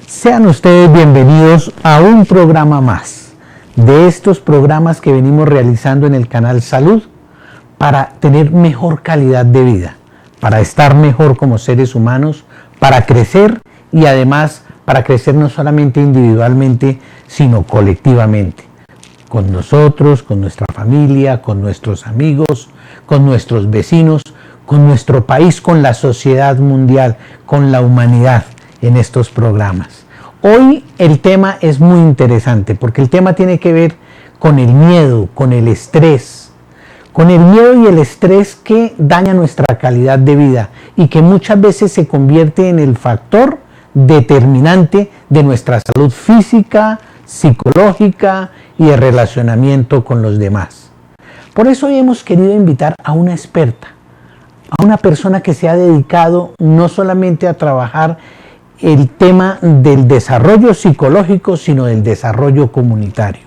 Sean ustedes bienvenidos a un programa más de estos programas que venimos realizando en el canal Salud para tener mejor calidad de vida, para estar mejor como seres humanos, para crecer y además para crecer no solamente individualmente, sino colectivamente, con nosotros, con nuestra familia, con nuestros amigos, con nuestros vecinos, con nuestro país, con la sociedad mundial, con la humanidad en estos programas. Hoy el tema es muy interesante porque el tema tiene que ver con el miedo, con el estrés, con el miedo y el estrés que daña nuestra calidad de vida y que muchas veces se convierte en el factor determinante de nuestra salud física, psicológica y de relacionamiento con los demás. Por eso hoy hemos querido invitar a una experta, a una persona que se ha dedicado no solamente a trabajar el tema del desarrollo psicológico, sino del desarrollo comunitario.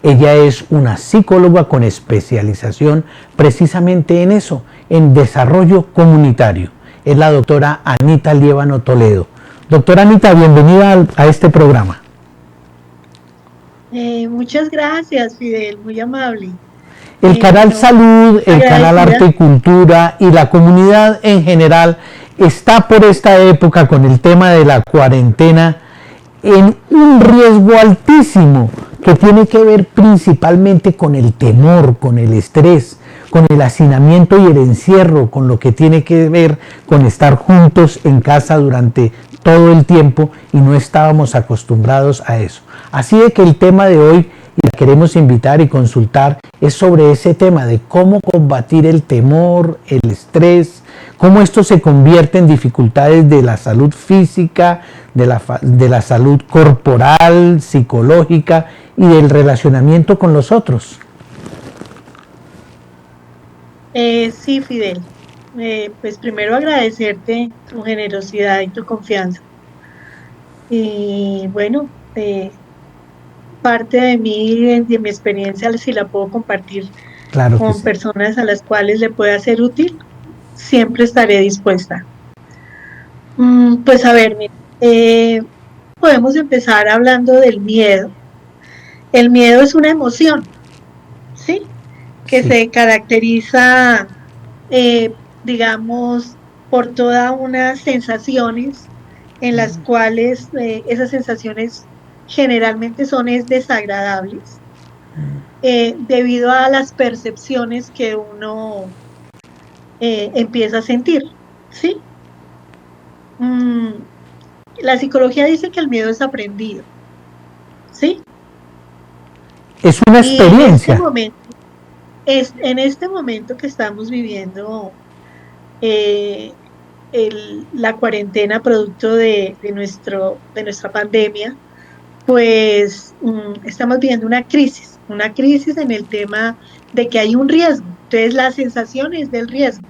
Ella es una psicóloga con especialización precisamente en eso, en desarrollo comunitario. Es la doctora Anita Liévano Toledo. Doctora Anita, bienvenida a este programa. Muchas gracias, Fidel, muy amable. El canal Salud, el canal Arte y Cultura y la comunidad en general está por esta época con el tema de la cuarentena en un riesgo altísimo que tiene que ver principalmente con el temor, con el estrés, con el hacinamiento y el encierro, con lo que tiene que ver con estar juntos en casa durante todo el tiempo y no estábamos acostumbrados a eso. Así de que el tema de hoy, y la queremos invitar y consultar, es sobre ese tema de cómo combatir el temor, el estrés, cómo esto se convierte en dificultades de la salud física, de la salud corporal, psicológica y del relacionamiento con los otros. Sí, Fidel. Pues primero agradecerte tu generosidad y tu confianza. Y bueno, parte de mí, de mi experiencia, si la puedo compartir con personas a las cuales le pueda ser útil, siempre estaré dispuesta. Pues a ver, podemos empezar hablando del miedo. El miedo es una emoción, ¿sí? Que se caracteriza, digamos, por todas unas sensaciones en las cuales esas sensaciones generalmente son desagradables debido a las percepciones que uno empieza a sentir, ¿sí? La psicología dice que el miedo es aprendido, ¿sí? Es una experiencia. En este momento que estamos viviendo la cuarentena producto de nuestra pandemia, pues estamos viviendo una crisis en el tema de que hay un riesgo. Entonces la sensación es del riesgo.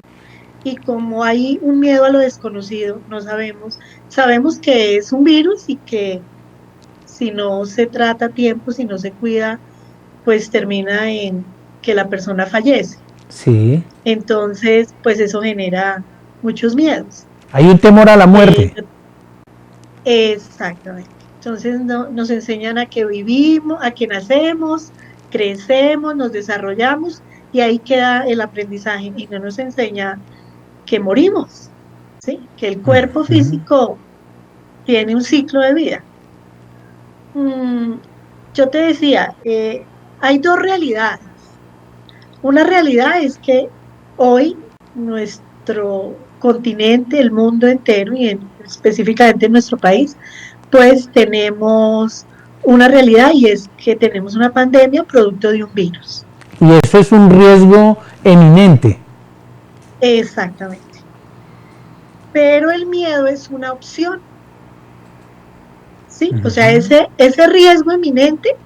Y como hay un miedo a lo desconocido, no sabemos que es un virus y que si no se trata a tiempo, si no se cuida, pues termina en que la persona fallece. Sí. Entonces, pues eso genera muchos miedos. Hay un temor a la muerte. Exactamente. Entonces nos enseñan a que vivimos, a que nacemos, crecemos, nos desarrollamos y ahí queda el aprendizaje y no nos enseña que morimos, ¿sí? Que el cuerpo físico tiene un ciclo de vida. Yo te decía, hay dos realidades. Una realidad es que hoy nuestro continente, el mundo entero y específicamente en nuestro país, pues tenemos una realidad y es que tenemos una pandemia producto de un virus. Y eso es un riesgo eminente. Exactamente. Pero el miedo es una opción. ¿Sí? O sea, ese riesgo eminente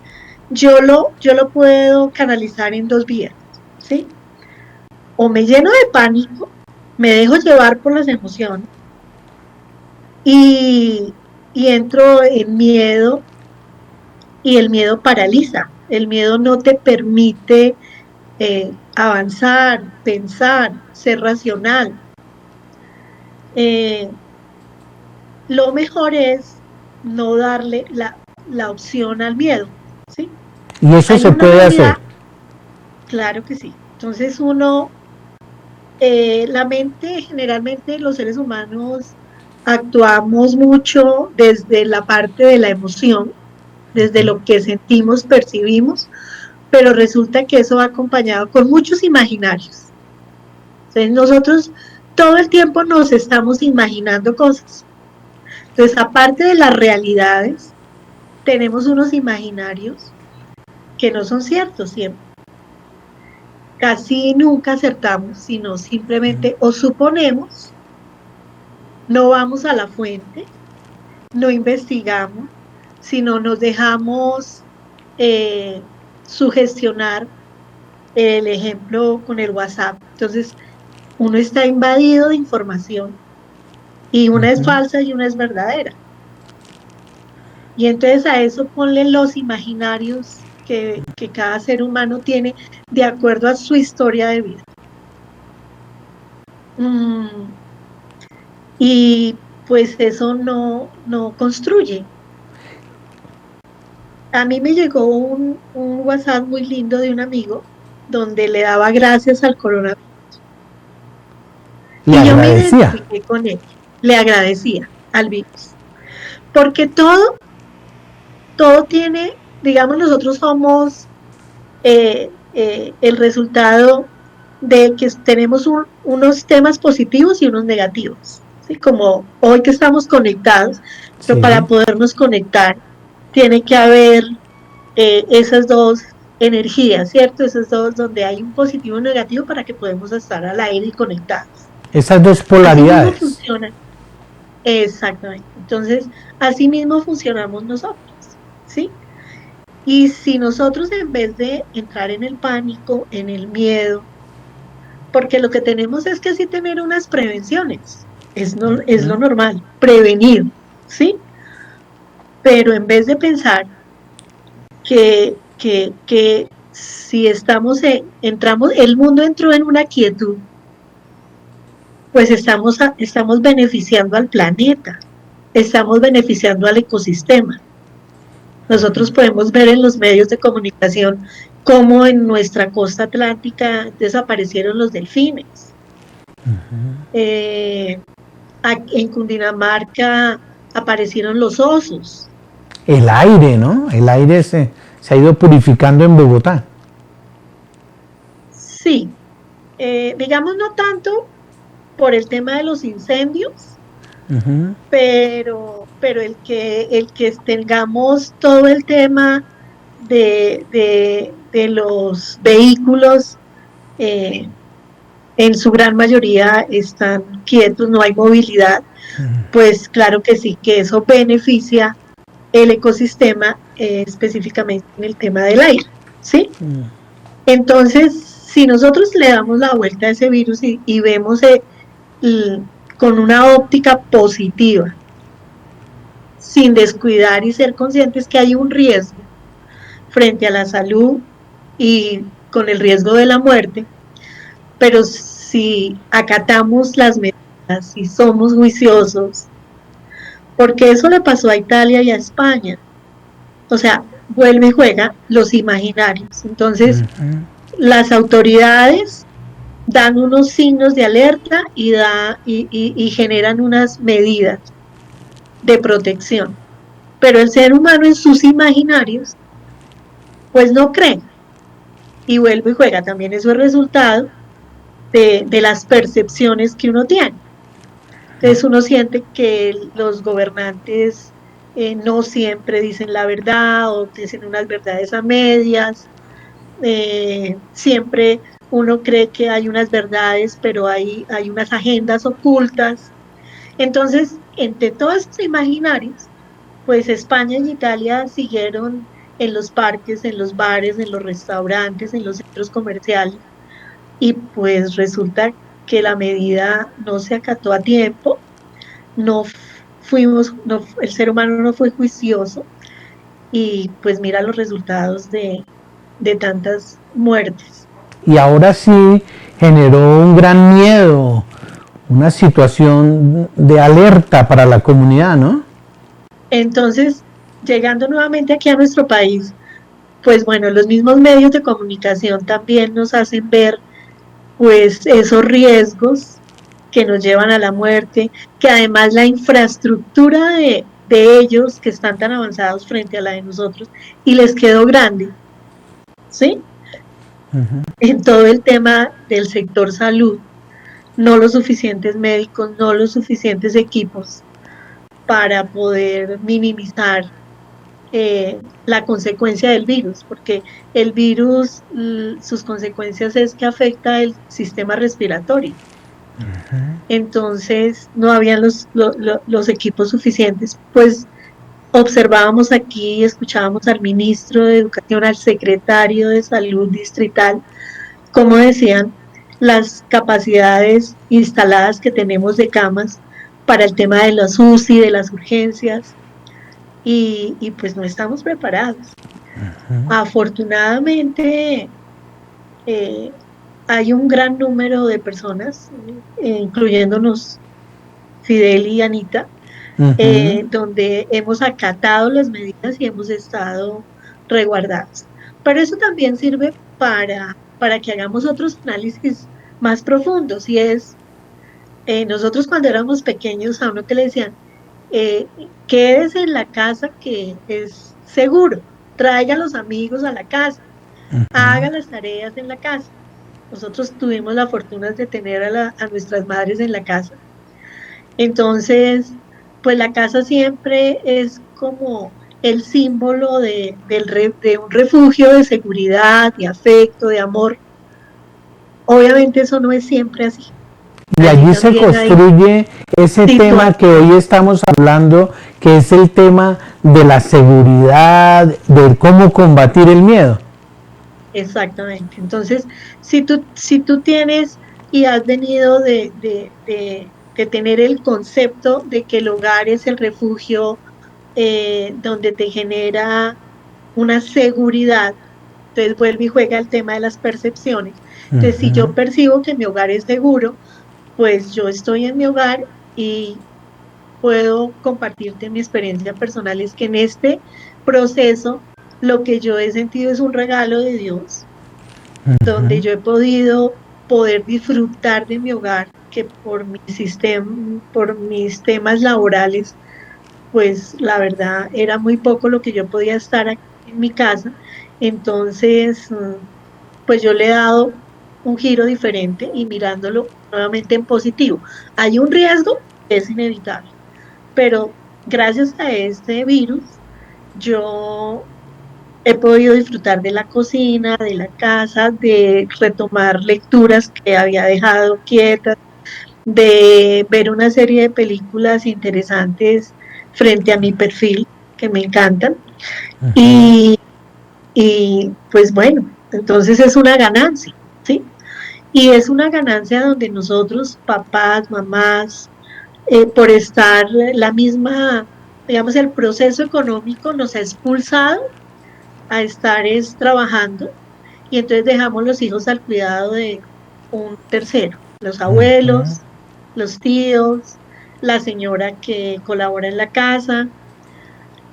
yo lo puedo canalizar en dos vías, ¿sí? O me lleno de pánico, me dejo llevar por las emociones y entro en miedo y el miedo paraliza. El miedo no te permite avanzar, pensar, ser racional. Lo mejor es no darle la opción al miedo, ¿sí? Y eso Hay se una puede realidad, hacer. claro que sí. Entonces la mente, generalmente los seres humanos actuamos mucho desde la parte de la emoción, desde lo que sentimos, percibimos, pero resulta que eso va acompañado con muchos imaginarios. Entonces nosotros todo el tiempo nos estamos imaginando cosas. Entonces, aparte de las realidades, tenemos unos imaginarios que no son ciertos siempre. Casi nunca acertamos, sino simplemente o suponemos, no vamos a la fuente, no investigamos, sino nos dejamos eh, sugestionar, el ejemplo con el WhatsApp. Entonces, uno está invadido de información y una es falsa y una es verdadera. Y entonces a eso ponle los imaginarios que cada ser humano tiene de acuerdo a su historia de vida. Y pues eso no construye. A mí me llegó un WhatsApp muy lindo de un amigo donde le daba gracias al coronavirus. Le Y yo me agradecía. identifiqué con él, le agradecía al virus. Porque todo tiene, digamos, nosotros somos el resultado de que tenemos unos temas positivos y unos negativos, ¿sí? Como hoy que estamos conectados, pero Sí. para podernos conectar tiene que haber esas dos energías, ¿cierto? Esas dos donde hay un positivo y un negativo para que podamos estar al aire y conectados. Esas dos Así mismo polaridades. funciona, exactamente. Entonces, así mismo funcionamos nosotros, ¿sí? Y si nosotros en vez de entrar en el pánico, en el miedo, porque lo que tenemos es que sí tener unas prevenciones, es lo normal, prevenir, ¿sí? Pero en vez de pensar que si entramos, el mundo entró en una quietud, pues estamos beneficiando al planeta, estamos beneficiando al ecosistema. Nosotros podemos ver en los medios de comunicación cómo en nuestra costa atlántica desaparecieron los delfines. En Cundinamarca aparecieron los osos. El aire, ¿no? El aire se ha ido purificando en Bogotá. Sí, digamos no tanto por el tema de los incendios, pero el que tengamos todo el tema de los vehículos, en su gran mayoría están quietos, no hay movilidad, pues claro que sí, que eso beneficia el ecosistema, específicamente en el tema del aire, ¿sí? Entonces, si nosotros le damos la vuelta a ese virus y vemos con una óptica positiva, sin descuidar y ser conscientes que hay un riesgo frente a la salud y con el riesgo de la muerte, pero si acatamos las medidas, si somos juiciosos, porque eso le pasó a Italia y a España, o sea, vuelve y juega los imaginarios. Entonces, las autoridades dan unos signos de alerta y generan unas medidas de protección, pero el ser humano en sus imaginarios, pues no cree, y vuelve y juega. También eso es resultado de las percepciones que uno tiene. Entonces uno siente que los gobernantes no siempre dicen la verdad o dicen unas verdades a medias. Siempre uno cree que hay unas verdades, pero hay unas agendas ocultas. Entonces, entre todos esos imaginarios, pues España y Italia siguieron en los parques, en los bares, en los restaurantes, en los centros comerciales, y pues resulta que la medida no se acató a tiempo, el ser humano no fue juicioso, y pues mira los resultados de tantas muertes. Y ahora sí generó un gran miedo, una situación de alerta para la comunidad, ¿no? Entonces, llegando nuevamente aquí a nuestro país, pues bueno, los mismos medios de comunicación también nos hacen ver pues esos riesgos que nos llevan a la muerte, que además la infraestructura de ellos, que están tan avanzados frente a la de nosotros, y les quedó grande, ¿sí? En todo el tema del sector salud, no los suficientes médicos, no los suficientes equipos para poder minimizar la consecuencia del virus, porque el virus, sus consecuencias es que afecta el sistema respiratorio. Entonces no habían los equipos suficientes. Pues observábamos aquí, escuchábamos al ministro de Educación, al secretario de Salud distrital, como decían las capacidades instaladas que tenemos de camas para el tema de las UCI, de las urgencias, y pues no estamos preparados. Afortunadamente, hay un gran número de personas, incluyéndonos Fidel y Anita, donde hemos acatado las medidas y hemos estado resguardados. Pero eso también sirve para que hagamos otros análisis más profundos, y es, nosotros cuando éramos pequeños a uno que le decían, quédese en la casa que es seguro, traiga a los amigos a la casa, haga las tareas en la casa. Nosotros tuvimos la fortuna de tener a nuestras madres en la casa. Entonces, pues la casa siempre es como el símbolo de un refugio de seguridad, de afecto, de amor. Obviamente eso no es siempre así. Y allí se construye ese tema que hoy estamos hablando, que es el tema de la seguridad, de cómo combatir el miedo. Exactamente. Entonces, si tú tienes y has venido de tener el concepto de que el hogar es el refugio donde te genera una seguridad, entonces vuelve y juega el tema de las percepciones. Entonces, si yo percibo que mi hogar es seguro, pues yo estoy en mi hogar y puedo compartirte mi experiencia personal. Es que en este proceso lo que yo he sentido es un regalo de Dios, donde yo he poder disfrutar de mi hogar, que por mi sistema, por mis temas laborales, pues la verdad era muy poco lo que yo podía estar aquí en mi casa. Entonces, pues yo le he dado un giro diferente y mirándolo nuevamente en positivo. Hay un riesgo, es inevitable, pero gracias a este virus, yo he podido disfrutar de la cocina, de la casa, de retomar lecturas que había dejado quietas, de ver una serie de películas interesantes frente a mi perfil, que me encantan. Y pues bueno, entonces es una ganancia, ¿sí? Y es una ganancia donde nosotros, papás, mamás, por estar la misma, digamos, el proceso económico nos ha expulsado a estar trabajando, y entonces dejamos los hijos al cuidado de un tercero, los abuelos, los tíos, la señora que colabora en la casa,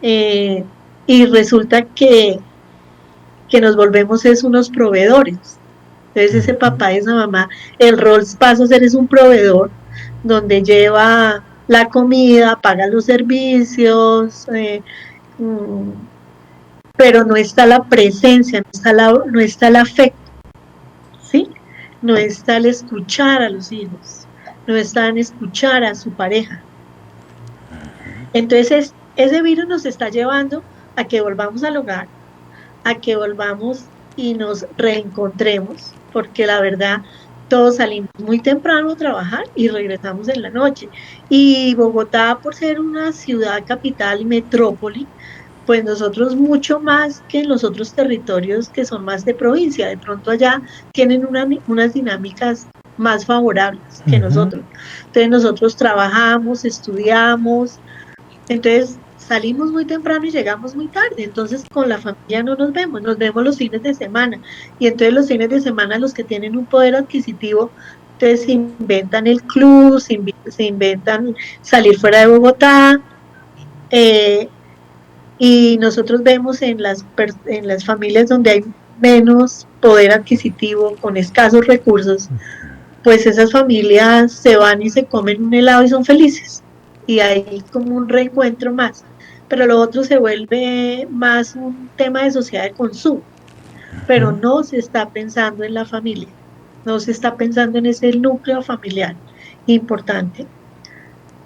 y resulta que nos volvemos unos proveedores. Entonces ese papá y esa mamá, el rol pasa a ser es un proveedor, donde lleva la comida, paga los servicios, pero no está la presencia, no está el afecto, ¿sí? No está el escuchar a los hijos, no está en escuchar a su pareja. Entonces ese virus nos está llevando a que volvamos al hogar, a que volvamos y nos reencontremos, porque la verdad todos salimos muy temprano a trabajar y regresamos en la noche. Y Bogotá, por ser una ciudad capital y metrópoli, pues nosotros mucho más que en los otros territorios que son más de provincia, de pronto allá tienen unas dinámicas más favorables que nosotros. Entonces nosotros trabajamos, estudiamos, entonces salimos muy temprano y llegamos muy tarde, entonces con la familia no nos vemos los fines de semana, y entonces los fines de semana los que tienen un poder adquisitivo, entonces se inventan el club, se inventan salir fuera de Bogotá, Eh, y nosotros vemos en las familias donde hay menos poder adquisitivo, con escasos recursos, pues esas familias se van y se comen un helado y son felices. Y hay como un reencuentro más. Pero lo otro se vuelve más un tema de sociedad de consumo, pero no se está pensando en la familia, no se está pensando en ese núcleo familiar importante,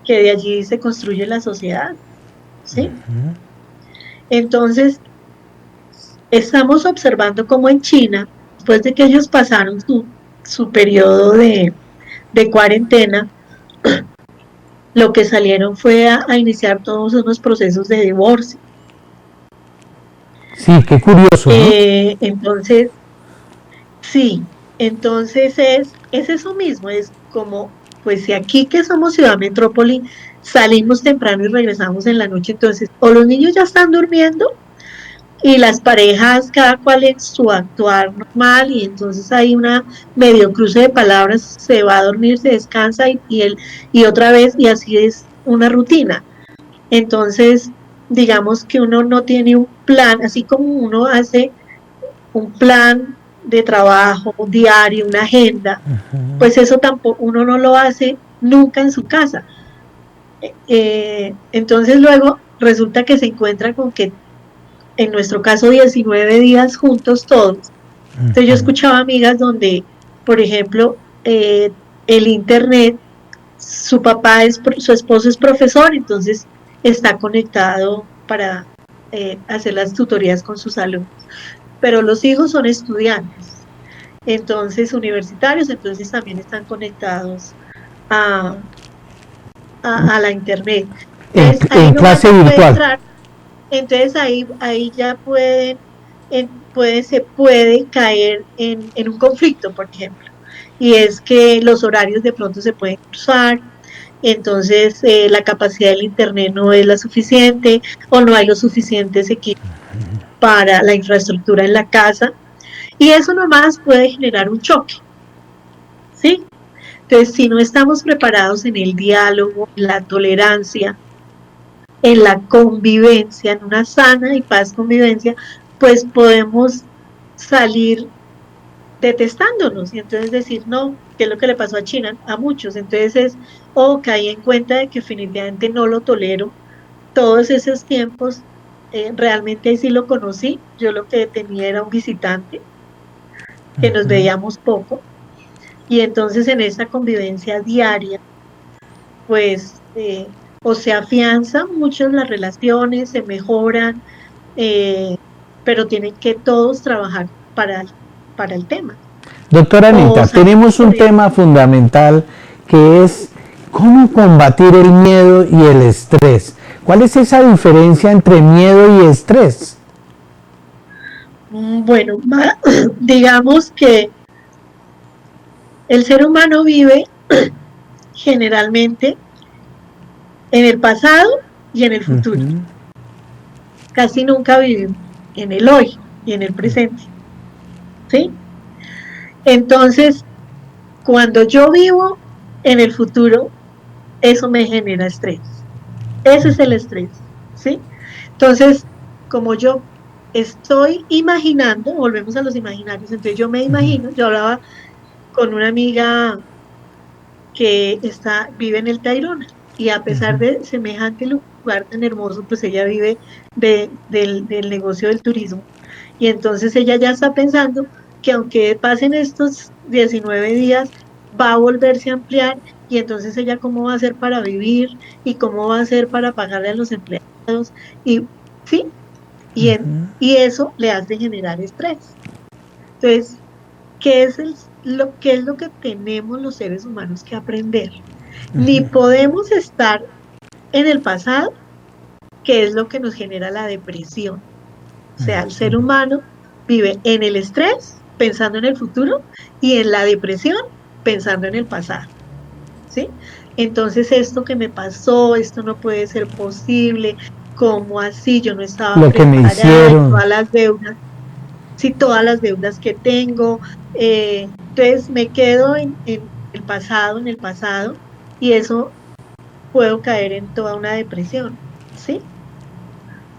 que de allí se construye la sociedad, ¿sí? Entonces, estamos observando cómo en China, después de que ellos pasaron su periodo de cuarentena, lo que salieron fue a iniciar todos unos procesos de divorcio. Sí, qué curioso, ¿no? Entonces, sí, entonces es eso mismo, es como, pues si aquí que somos ciudad metrópoli, salimos temprano y regresamos en la noche, entonces o los niños ya están durmiendo y las parejas cada cual en su actuar normal, y entonces hay una medio cruce de palabras, se va a dormir, se descansa y otra vez, y así es una rutina. Entonces, digamos que uno no tiene un plan, así como uno hace un plan de trabajo diario, una agenda, pues eso tampoco uno no lo hace nunca en su casa. Entonces luego resulta que se encuentra con que en nuestro caso 19 días juntos todos. Entonces yo escuchaba amigas donde, por ejemplo, el internet, su esposo es profesor, entonces está conectado para hacer las tutorías con sus alumnos, pero los hijos son estudiantes, entonces universitarios, entonces también están conectados a, a la internet. Entonces ahí En nomás clase se puede virtual. entrar. Entonces ahí ya se puede caer en un conflicto, por ejemplo, y es que los horarios de pronto se pueden cruzar, entonces la capacidad del internet no es la suficiente o no hay los suficientes equipos para la infraestructura en la casa, y eso nomás puede generar un choque, ¿sí? Entonces, si no estamos preparados en el diálogo, en la tolerancia, en la convivencia, en una sana y paz convivencia, pues podemos salir detestándonos y entonces decir, no, ¿qué es lo que le pasó a China? A muchos. Entonces caí en cuenta de que definitivamente no lo tolero. Todos esos tiempos, realmente ahí sí lo conocí. Yo lo que tenía era un visitante, que nos veíamos poco, y entonces en esa convivencia diaria, pues, o se afianzan mucho las relaciones, se mejoran, eh, pero tienen que todos trabajar para el tema. Doctora O Anita, salimos tenemos un corriendo. tema fundamental que es cómo combatir el miedo y el estrés. ¿Cuál es esa diferencia entre miedo y estrés? Bueno, digamos que el ser humano vive generalmente en el pasado y en el futuro. Casi nunca vivimos en el hoy y en el presente, ¿sí? Entonces, cuando yo vivo en el futuro, eso me genera estrés. Ese es el estrés, ¿sí? Entonces, como yo estoy imaginando, volvemos a los imaginarios, entonces yo me imagino, yo hablaba con una amiga que vive en el Tayrona, y a pesar de semejante lugar tan hermoso, pues ella vive del negocio del turismo, y entonces ella ya está pensando que aunque pasen estos 19 días, va a volverse a ampliar, y entonces ella cómo va a hacer para vivir y cómo va a hacer para pagarle a los empleados, y sí, y eso le hace generar estrés. Entonces, ¿qué es lo que tenemos los seres humanos que aprender? Ni podemos estar en el pasado, que es lo que nos genera la depresión. O sea, el ser humano vive en el estrés, pensando en el futuro, y en la depresión, pensando en el pasado, ¿sí? Entonces, esto que me pasó, esto no puede ser posible, ¿cómo así? Yo no estaba Lo que me preparada, y hicieron. todas las deudas, sí, todas las deudas que tengo. Entonces, me quedo en el pasado, y eso puedo caer en toda una depresión, ¿sí?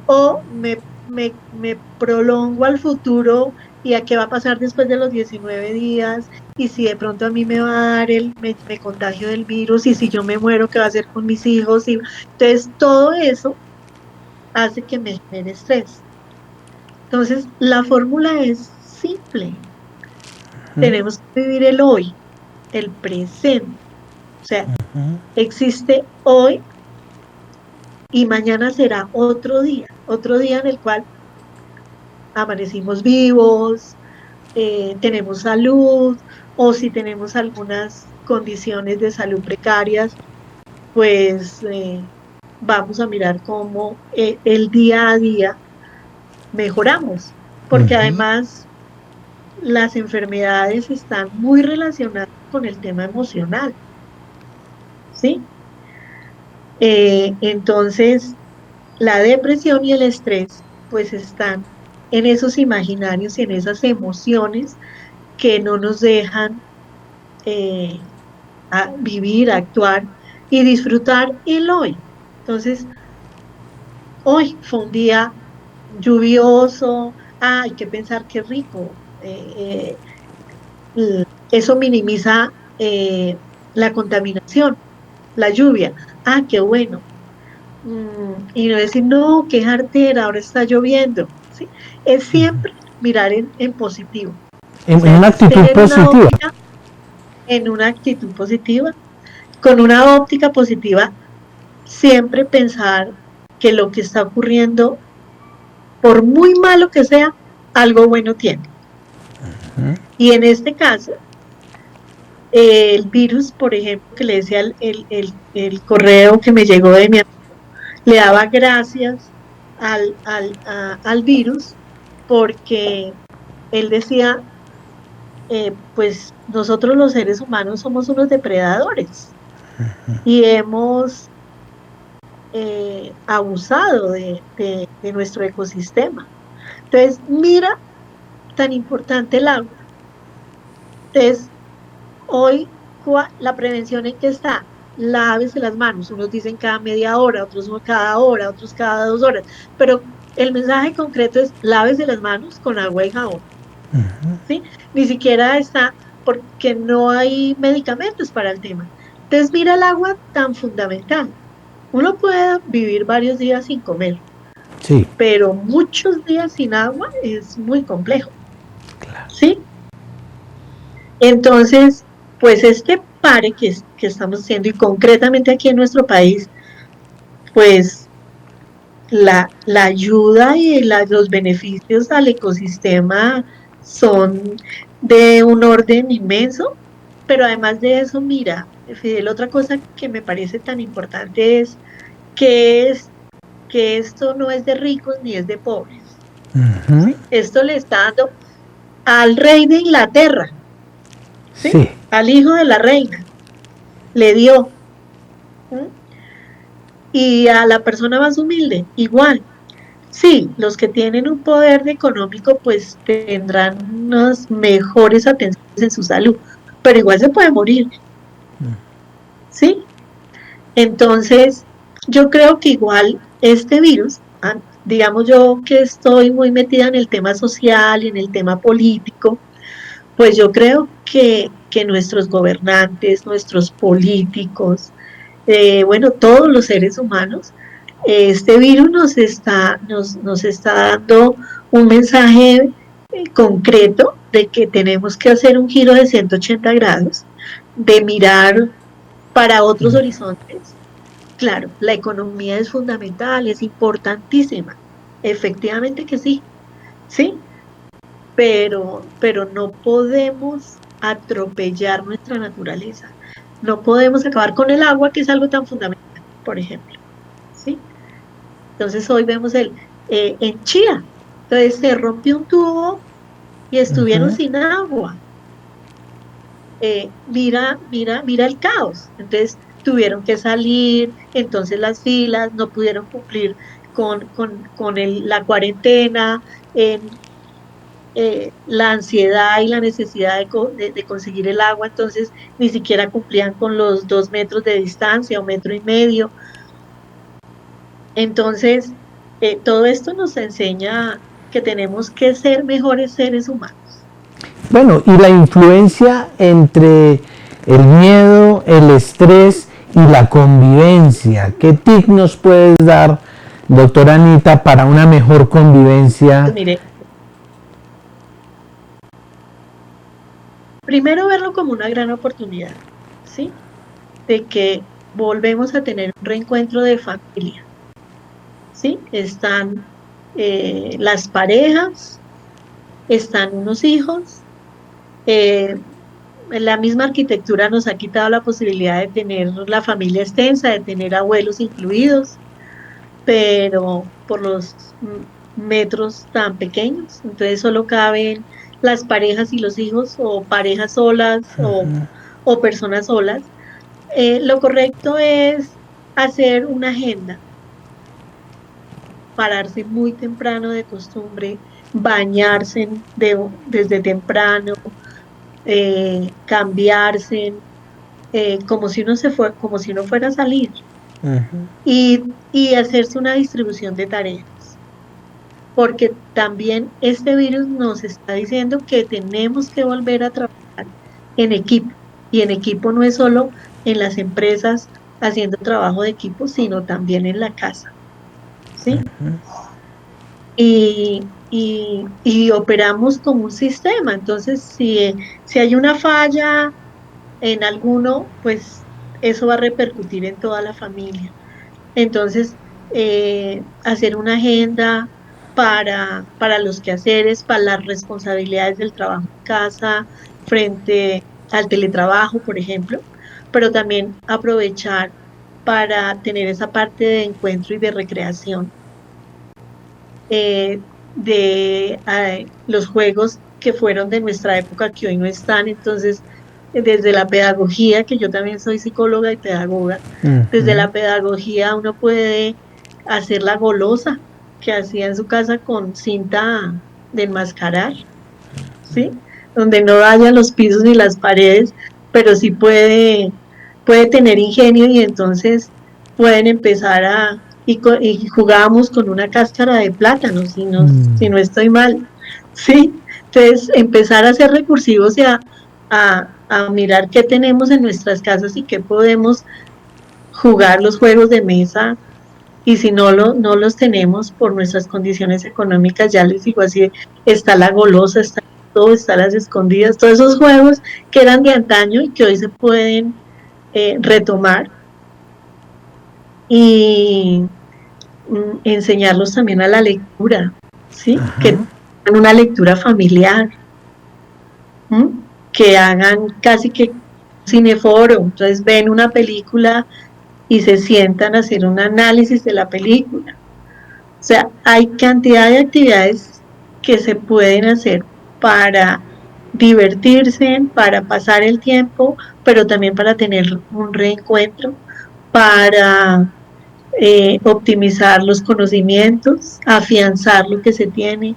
o me prolongo al futuro y a qué va a pasar después de los 19 días, y si de pronto a mí me va a dar me contagio del virus, y si yo me muero, ¿qué va a hacer con mis hijos? Y, entonces, todo eso hace que me genere estrés. Entonces, la fórmula es simple. Tenemos que vivir el hoy, el presente. O sea, existe hoy y mañana será otro día en el cual amanecimos vivos, tenemos salud, o si tenemos algunas condiciones de salud precarias, pues vamos a mirar cómo el día a día mejoramos, porque además las enfermedades están muy relacionadas con el tema emocional, ¿sí? Entonces, la depresión y el estrés, pues están en esos imaginarios y en esas emociones que no nos dejan vivir, actuar y disfrutar el hoy. Entonces, hoy fue un día lluvioso, hay que pensar qué rico. Eso minimiza la contaminación, la lluvia. Ah, qué bueno. Y no decir, no, qué jartera, ahora está lloviendo. ¿Sí? Es siempre mirar en positivo. En una actitud positiva. En una actitud positiva, con una óptica positiva, siempre pensar que lo que está ocurriendo, por muy malo que sea, algo bueno tiene. Y en este caso, el virus, por ejemplo, que le decía el correo que me llegó de mi amigo, le daba gracias al virus porque él decía, pues nosotros los seres humanos somos unos depredadores y hemos abusado de nuestro ecosistema. Entonces, mira, tan importante el agua. Entonces, hoy la prevención en que está, lávese las manos, unos dicen cada media hora, otros cada hora, otros cada 2 horas, pero el mensaje concreto es lávese las manos con agua y jabón. ¿Sí? Ni siquiera está, porque no hay medicamentos para el tema. Entonces, mira el agua tan fundamental. Uno puede vivir varios días sin comer, sí, pero muchos días sin agua es muy complejo. Claro. ¿Sí? Entonces, pues este pare que estamos haciendo, y concretamente aquí en nuestro país, pues la ayuda y los beneficios al ecosistema son de un orden inmenso, pero además de eso, mira, Fidel, otra cosa que me parece tan importante es que esto no es de ricos ni es de pobres. ¿Sí? Esto le está dando al rey de Inglaterra, ¿sí? Sí. Al hijo de la reina, le dio. Y a la persona más humilde, igual. Sí, los que tienen un poder económico, pues tendrán unas mejores atenciones en su salud, pero igual se puede morir. ¿Sí? Entonces, yo creo que igual este virus, digamos yo que estoy muy metida en el tema social y en el tema político, pues yo creo que nuestros gobernantes, nuestros políticos, bueno, todos los seres humanos, este virus nos está dando un mensaje concreto de que tenemos que hacer un giro de 180 grados, de mirar para otros horizontes. Claro, la economía es fundamental, es importantísima, efectivamente que sí, ¿sí? Pero no podemos atropellar nuestra naturaleza, no podemos acabar con el agua, que es algo tan fundamental, por ejemplo, ¿sí? Entonces hoy vemos en Chía, entonces se rompió un tubo y estuvieron sin agua. Mira el caos. Entonces tuvieron que salir, entonces las filas no pudieron cumplir con la cuarentena, la ansiedad y la necesidad de conseguir el agua, entonces ni siquiera cumplían con los 2 metros de distancia o 1,5 metros. Entonces, Todo esto nos enseña que tenemos que ser mejores seres humanos. Bueno, y la influencia entre el miedo, el estrés y la convivencia. ¿Qué tips nos puedes dar, doctora Anita, para una mejor Pues convivencia? mire, primero verlo como una gran oportunidad, ¿sí? De que volvemos a tener un reencuentro de familia, ¿sí? Están las parejas, están unos hijos, eh, la misma arquitectura nos ha quitado la posibilidad de tener la familia extensa, de tener abuelos incluidos, pero por los metros tan pequeños, entonces solo caben las parejas y los hijos, o parejas solas, o personas solas. Lo correcto es hacer una agenda, pararse muy temprano de costumbre, bañarse desde temprano, cambiarse, como si uno como si uno fuera a salir, y hacerse una distribución de tareas. Porque también este virus nos está diciendo que tenemos que volver a trabajar en equipo. Y en equipo no es solo en las empresas haciendo trabajo de equipo, sino también en la casa, ¿sí? Y operamos como un sistema. Entonces, si hay una falla en alguno, pues eso va a repercutir en toda la familia. Entonces, hacer una agenda para los quehaceres, para las responsabilidades del trabajo en casa, frente al teletrabajo, por ejemplo, pero también aprovechar para tener esa parte de encuentro y de recreación, de los juegos que fueron de nuestra época que hoy no están. Entonces, desde la pedagogía, que yo también soy psicóloga y pedagoga, desde la pedagogía uno puede hacer la golosa que hacía en su casa con cinta de enmascarar, ¿sí? Donde no haya los pisos ni las paredes, pero sí puede tener ingenio, y entonces pueden empezar y jugábamos con una cáscara de plátano, si no estoy mal, ¿sí? Entonces, empezar a ser recursivos y a mirar qué tenemos en nuestras casas y qué podemos jugar los juegos de mesa, y si no los tenemos por nuestras condiciones económicas, ya les digo así, está la golosa, está todo, está las escondidas, todos esos juegos que eran de antaño y que hoy se pueden retomar, y enseñarlos también a la lectura, ¿sí? Que tengan una lectura familiar, que hagan casi que cineforo, entonces ven una película y se sientan a hacer un análisis de la película. O sea, hay cantidad de actividades que se pueden hacer para divertirse, para pasar el tiempo, pero también para tener un reencuentro, para optimizar los conocimientos, afianzar lo que se tiene,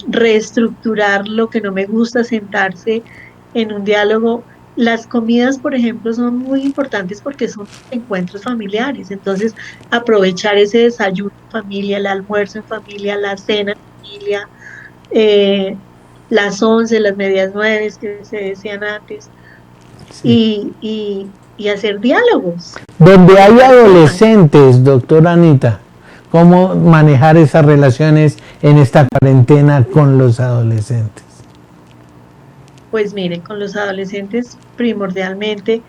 reestructurar lo que no me gusta, sentarse en un diálogo. Las comidas, por ejemplo, son muy importantes porque son encuentros familiares. Entonces, aprovechar ese desayuno en familia, el almuerzo en familia, la cena en familia, las 11, las medias 9 que se decían antes, Sí. y hacer diálogos. Donde hay adolescentes, doctora Anita, ¿cómo manejar esas relaciones en esta cuarentena con los adolescentes? Pues mire, con los adolescentes primordialmente,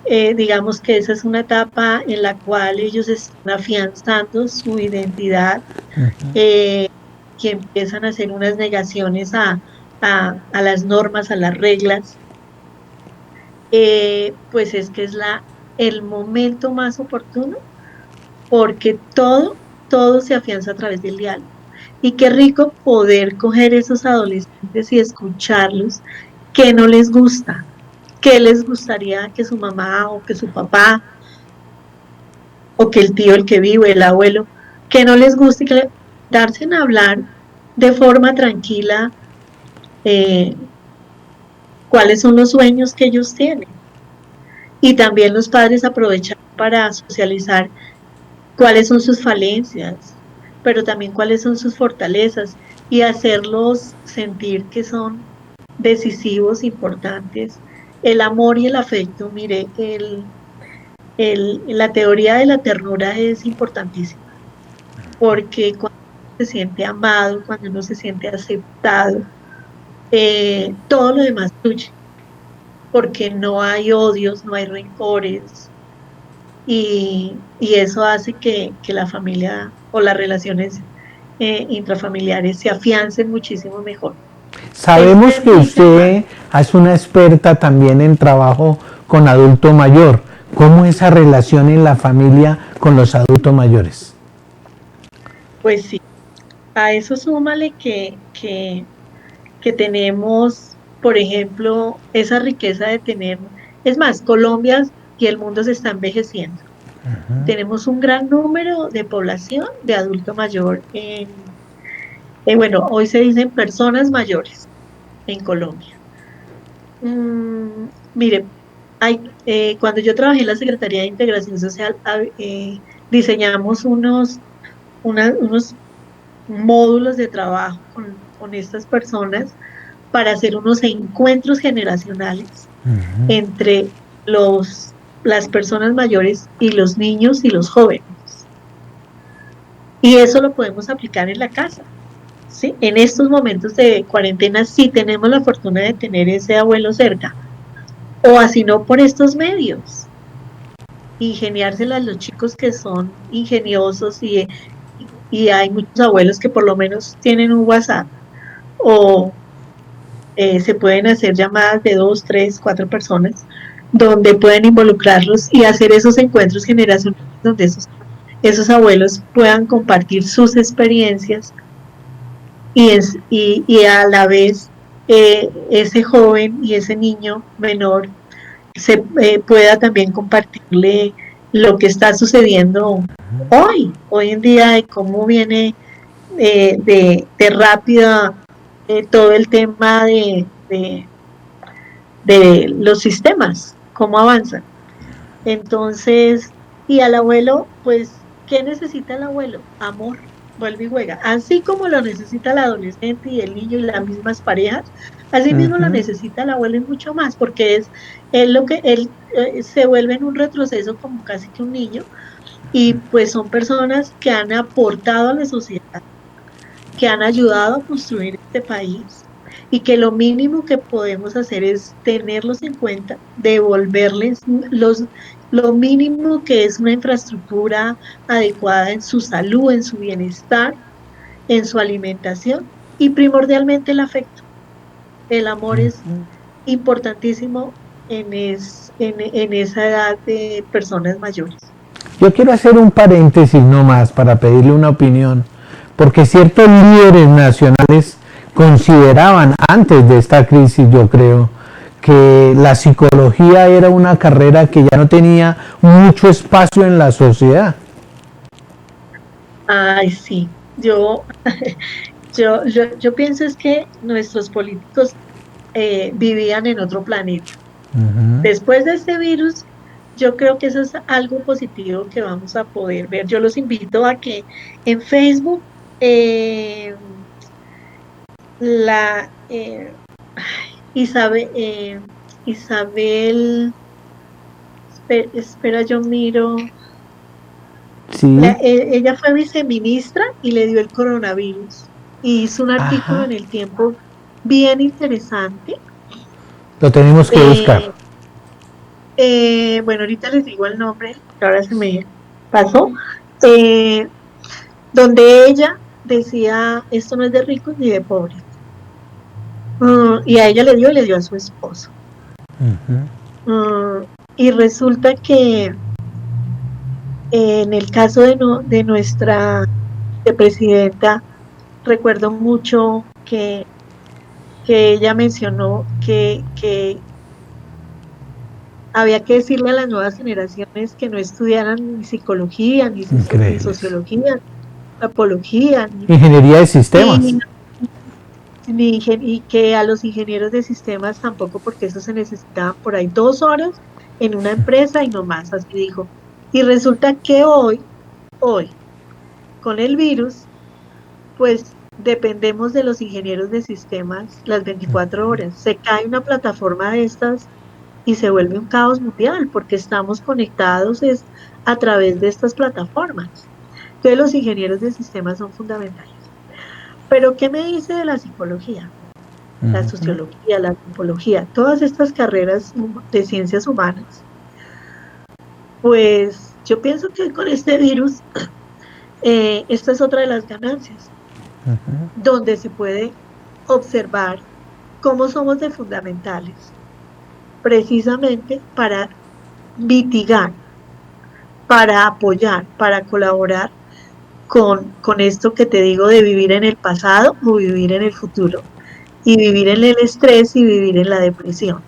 digamos que esa es una etapa en la cual ellos están afianzando su identidad, que empiezan a hacer unas negaciones a las normas, a las reglas. Pues es que es el momento más oportuno, porque todo se afianza a través del diálogo. Y qué rico poder coger esos adolescentes y escucharlos, qué no les gusta, qué les gustaría que su mamá o que su papá o que el tío, el que vive, el abuelo, que no les guste, que darse a hablar de forma tranquila, cuáles son los sueños que ellos tienen. Y también los padres aprovechar para socializar cuáles son sus falencias, pero también cuáles son sus fortalezas y hacerlos sentir que son decisivos, importantes. El amor y el afecto, mire, la teoría de la ternura es importantísima, porque cuando uno se siente amado, cuando uno se siente aceptado, todo lo demás fluye, porque no hay odios, no hay rencores, y eso hace que la familia o las relaciones intrafamiliares se afiancen muchísimo mejor. Sabemos que usted es una experta también en trabajo con adulto mayor. ¿Cómo es esa relación en la familia con los adultos mayores? Pues sí, a eso súmale que tenemos, por ejemplo, esa riqueza de tener, es más, Colombia y el mundo se está envejeciendo. Tenemos un gran número de población de adulto mayor bueno, hoy se dicen personas mayores en Colombia. Mire, cuando yo trabajé en la Secretaría de Integración Social, diseñamos unos módulos de trabajo con estas personas para hacer unos encuentros generacionales entre las personas mayores y los niños y los jóvenes. Y eso lo podemos aplicar en la casa. ¿Sí? En estos momentos de cuarentena sí tenemos la fortuna de tener ese abuelo cerca, o así no por estos medios, ingeniárselas a los chicos que son ingeniosos y hay muchos abuelos que por lo menos tienen un WhatsApp, o se pueden hacer llamadas de 2, 3, 4 personas, donde pueden involucrarlos y hacer esos encuentros generacionales donde esos abuelos puedan compartir sus experiencias y a la vez ese joven y ese niño menor se pueda también compartirle lo que está sucediendo hoy en día, de cómo viene de rápida todo el tema de los sistemas, cómo avanzan. Entonces, y al abuelo, pues, ¿qué necesita el abuelo? Amor. Vuelve y juega. Así como lo necesita el adolescente y el niño y las mismas parejas, así mismo lo necesita el abuelo y mucho más, porque es lo que él se vuelve en un retroceso como casi que un niño, y pues son personas que han aportado a la sociedad, que han ayudado a construir este país, y que lo mínimo que podemos hacer es tenerlos en cuenta, devolverles lo mínimo que es una infraestructura adecuada en su salud, en su bienestar, en su alimentación y primordialmente el afecto. El amor es importantísimo en esa edad de personas mayores. Yo quiero hacer un paréntesis no más para pedirle una opinión, porque ciertos líderes nacionales consideraban antes de esta crisis, yo creo, que la psicología era una carrera que ya no tenía mucho espacio en la sociedad. Ay, sí, yo pienso es que nuestros políticos vivían en otro planeta. Después de este virus, yo creo que eso es algo positivo que vamos a poder ver. Yo los invito a que en Facebook Isabel, espera, yo miro. Sí. Ella fue viceministra y le dio el coronavirus. Y hizo un artículo en El Tiempo bien interesante. Lo tenemos que buscar. Bueno, ahorita les digo el nombre, que ahora se me pasó. Donde ella decía, esto no es de ricos ni de pobres. Y a ella le dio a su esposo. Y resulta que en el caso de nuestra presidenta, recuerdo mucho que ella mencionó que había que decirle a las nuevas generaciones que no estudiaran ni psicología, ni sociología, ni antropología, ni ingeniería de sistemas. Y que a los ingenieros de sistemas tampoco, porque eso se necesitaban por ahí 2 horas en una empresa y no más, así dijo. Y resulta que hoy, con el virus, pues dependemos de los ingenieros de sistemas las 24 horas. Se cae una plataforma de estas y se vuelve un caos mundial porque estamos conectados a través de estas plataformas. Entonces los ingenieros de sistemas son fundamentales. Pero ¿qué me dice de la psicología? La sociología, la antropología, todas estas carreras de ciencias humanas? Pues yo pienso que con este virus, esta es otra de las ganancias, donde se puede observar cómo somos de fundamentales, precisamente para mitigar, para apoyar, para colaborar con esto que te digo de vivir en el pasado o vivir en el futuro, y vivir en el estrés y vivir en la depresión.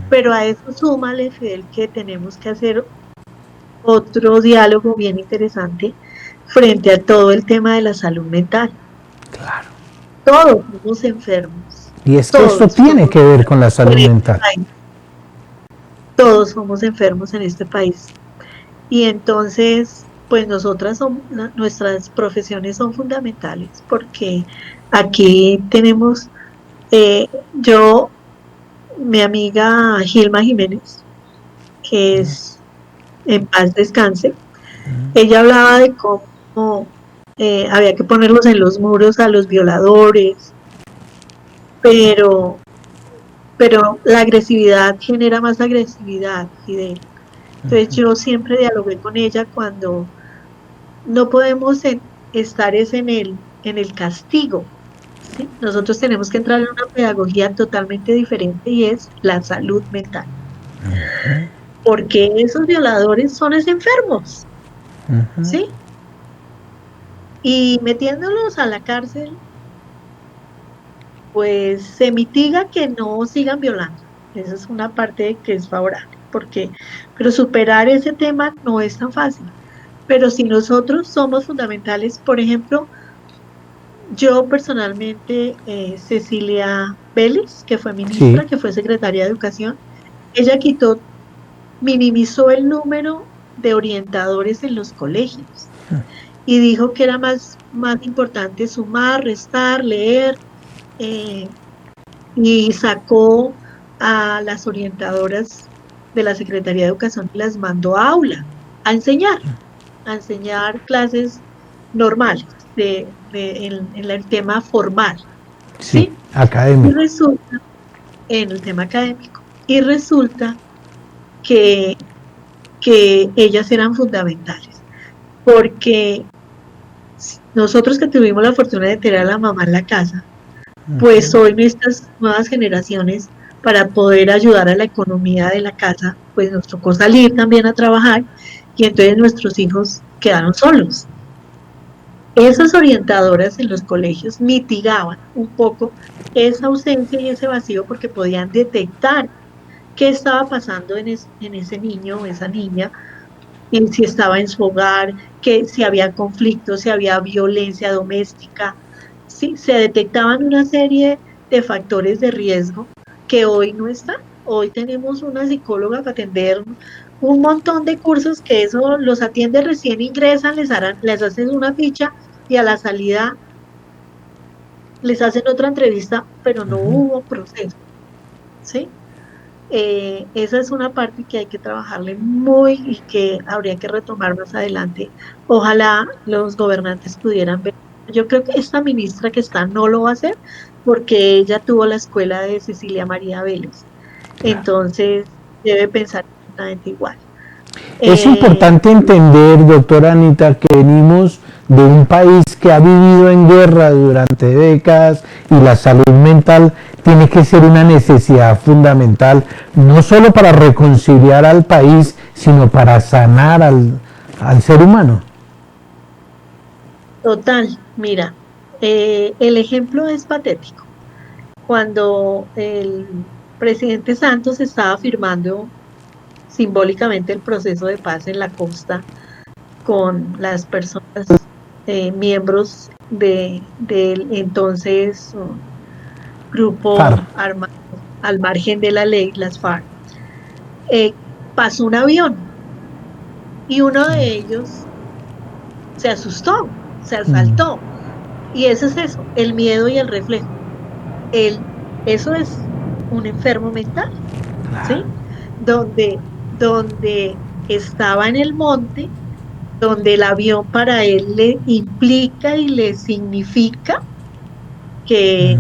Pero a eso súmale, Fidel, que tenemos que hacer otro diálogo bien interesante frente a todo el tema de la salud mental. Claro. Todos somos enfermos. Y es que esto tiene que ver con la salud mental. Todos somos enfermos en este país. Y entonces, pues nuestras profesiones son fundamentales, porque aquí tenemos, mi amiga Gilma Jiménez, que es, en paz descanse, ella hablaba de cómo había que ponerlos en los muros a los violadores, pero la agresividad genera más agresividad, Fidel. Entonces yo siempre dialogué con ella cuando no podemos estar en el castigo, ¿sí? Nosotros tenemos que entrar en una pedagogía totalmente diferente y es la salud mental. Porque esos violadores son enfermos, ¿sí? Y metiéndolos a la cárcel, pues se mitiga que no sigan violando. Esa es una parte que es favorable, pero superar ese tema no es tan fácil. Pero si nosotros somos fundamentales, por ejemplo, yo personalmente, Cecilia Vélez, que fue ministra, que fue secretaria de Educación, ella minimizó el número de orientadores en los colegios y dijo que era más importante sumar, restar, leer, y sacó a las orientadoras de la Secretaría de Educación y las mandó a aula a enseñar clases normales en el tema formal, ¿sí? Académico. Y resulta, en el tema académico, y resulta que ellas eran fundamentales, porque nosotros que tuvimos la fortuna de tener a la mamá en la casa, pues hoy estas nuevas generaciones, para poder ayudar a la economía de la casa, pues nos tocó salir también a trabajar y entonces nuestros hijos quedaron solos. Esas orientadoras en los colegios mitigaban un poco esa ausencia y ese vacío porque podían detectar qué estaba pasando en ese niño o esa niña, si estaba en su hogar, que si había conflictos, si había violencia doméstica. Sí, se detectaban una serie de factores de riesgo que hoy no están. Hoy tenemos una psicóloga para atender un montón de cursos que eso los atiende recién ingresan, les hacen una ficha y a la salida les hacen otra entrevista, pero no hubo proceso, ¿sí? Esa es una parte que hay que trabajarle muy y que habría que retomar más adelante. Ojalá los gobernantes pudieran ver. Yo creo que esta ministra que está no lo va a hacer porque ella tuvo la escuela de Cecilia María Vélez. Entonces debe pensar exactamente igual. Es importante entender, doctora Anita, que venimos de un país que ha vivido en guerra durante décadas y la salud mental tiene que ser una necesidad fundamental, no solo para reconciliar al país, sino para sanar al ser humano. Total, mira, el ejemplo es patético. Cuando el presidente Santos estaba firmando simbólicamente el proceso de paz en la costa con las personas, miembros del entonces grupo armado al margen de la ley, las FARC, pasó un avión y uno de ellos se asustó, se asaltó Y eso es eso, el miedo y el reflejo. El, eso es un enfermo mental, ¿sí? Donde, donde estaba en el monte, donde el avión para él le implica y le significa que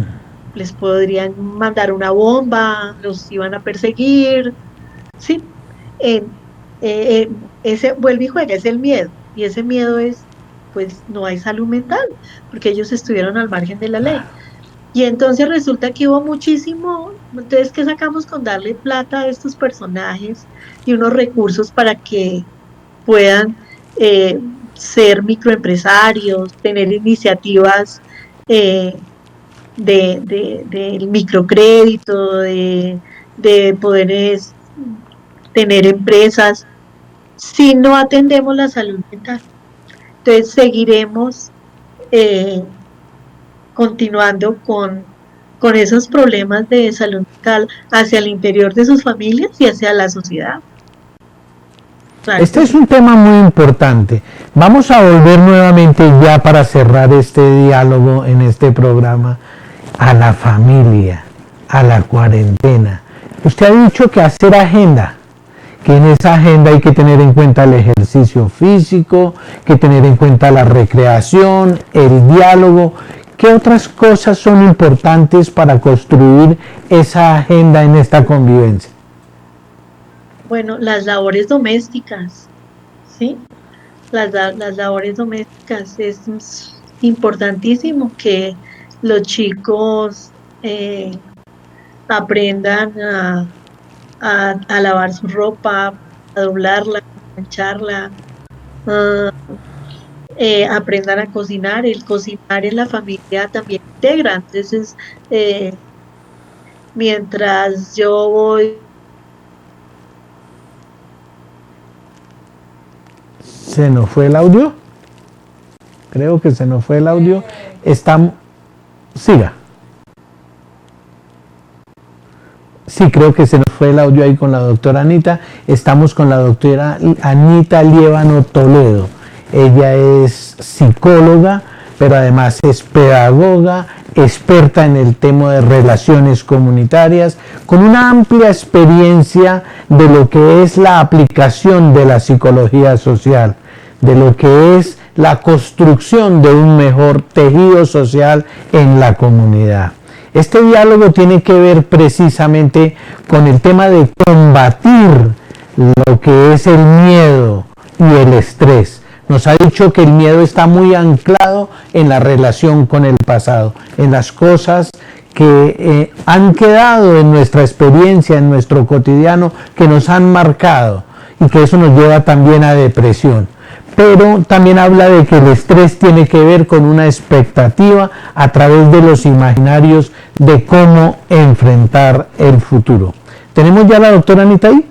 les podrían mandar una bomba, los iban a perseguir, ¿sí? Eh, ese vuelve y juega, es el miedo, y ese miedo es, pues no hay salud mental, porque ellos estuvieron al margen de la ley. Y entonces resulta que hubo muchísimo, entonces ¿qué sacamos con darle plata a estos personajes y unos recursos para que puedan ser microempresarios, tener iniciativas eh, del microcrédito, de poder tener empresas, si no atendemos la salud mental? Entonces seguiremos eh, continuando con esos problemas de salud mental hacia el interior de sus familias y hacia la sociedad. Claro. Este es un tema muy importante. Vamos a volver nuevamente ya para cerrar este diálogo en este programa a la familia, a la cuarentena. Usted ha dicho que hacer agenda, que en esa agenda hay que tener en cuenta el ejercicio físico, que tener en cuenta la recreación, el diálogo. ¿Qué otras cosas son importantes para construir esa agenda en esta convivencia? Bueno, las labores domésticas, ¿sí? Las labores domésticas es importantísimo que los chicos aprendan a lavar su ropa, a doblarla, a mancharla, aprendan a cocinar. El cocinar en la familia también integra. Entonces, mientras yo voy... ¿Se nos fue el audio? Creo que se nos fue el audio. Siga. Sí, creo que se nos fue el audio ahí con la doctora Anita. Estamos con la doctora Anita Liévano Toledo. Ella es psicóloga, pero además es pedagoga, experta en el tema de relaciones comunitarias, con una amplia experiencia de lo que es la aplicación de la psicología social, de lo que es la construcción de un mejor tejido social en la comunidad. Este diálogo tiene que ver precisamente con el tema de combatir lo que es el miedo y el estrés. Nos ha dicho que el miedo está muy anclado en la relación con el pasado, en las cosas que han quedado en nuestra experiencia, en nuestro cotidiano, que nos han marcado y que eso nos lleva también a depresión. Pero también habla de que el estrés tiene que ver con una expectativa a través de los imaginarios de cómo enfrentar el futuro. ¿Tenemos ya a la doctora Anita ahí?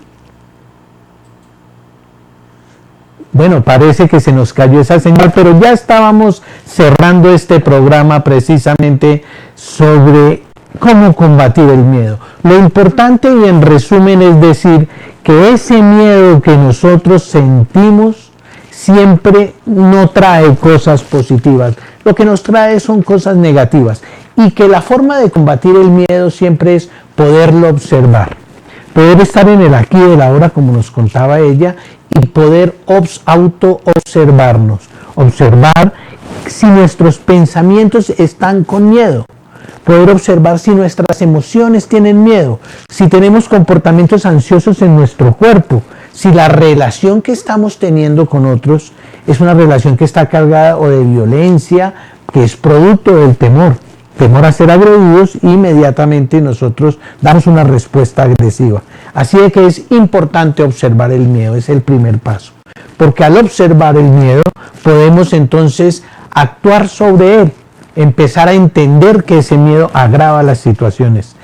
Bueno, parece que se nos cayó esa señal, pero ya estábamos cerrando este programa precisamente sobre cómo combatir el miedo. Lo importante y en resumen es decir que ese miedo que nosotros sentimos siempre no trae cosas positivas, lo que nos trae son cosas negativas y que la forma de combatir el miedo siempre es poderlo observar, poder estar en el aquí y el ahora como nos contaba ella y poder auto-observarnos, observar si nuestros pensamientos están con miedo, poder observar si nuestras emociones tienen miedo, si tenemos comportamientos ansiosos en nuestro cuerpo, si la relación que estamos teniendo con otros es una relación que está cargada o de violencia, que es producto del temor a ser agredidos, inmediatamente nosotros damos una respuesta agresiva. Así de que es importante observar el miedo, es el primer paso. Porque al observar el miedo podemos entonces actuar sobre él, empezar a entender que ese miedo agrava las situaciones.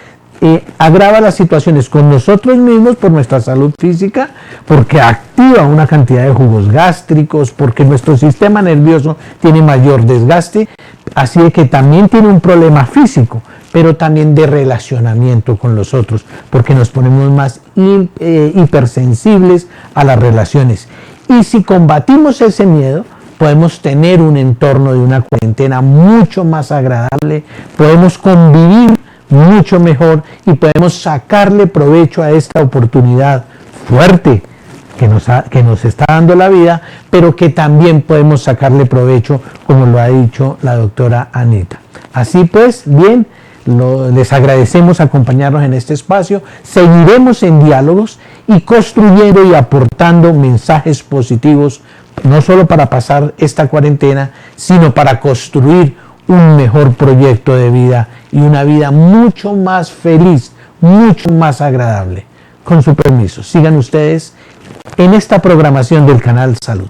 Agrava las situaciones con nosotros mismos por nuestra salud física, porque activa una cantidad de jugos gástricos, porque nuestro sistema nervioso tiene mayor desgaste, así de que también tiene un problema físico, pero también de relacionamiento con los otros, porque nos ponemos más hipersensibles a las relaciones. Y si combatimos ese miedo, podemos tener un entorno de una cuarentena mucho más agradable, podemos convivir mucho mejor y podemos sacarle provecho a esta oportunidad fuerte que nos está dando la vida, pero que también podemos sacarle provecho, como lo ha dicho la doctora Anita. Así pues, bien, les agradecemos acompañarnos en este espacio, seguiremos en diálogos y construyendo y aportando mensajes positivos, no solo para pasar esta cuarentena, sino para construir un mejor proyecto de vida y una vida mucho más feliz, mucho más agradable. Con su permiso, sigan ustedes en esta programación del canal Salud.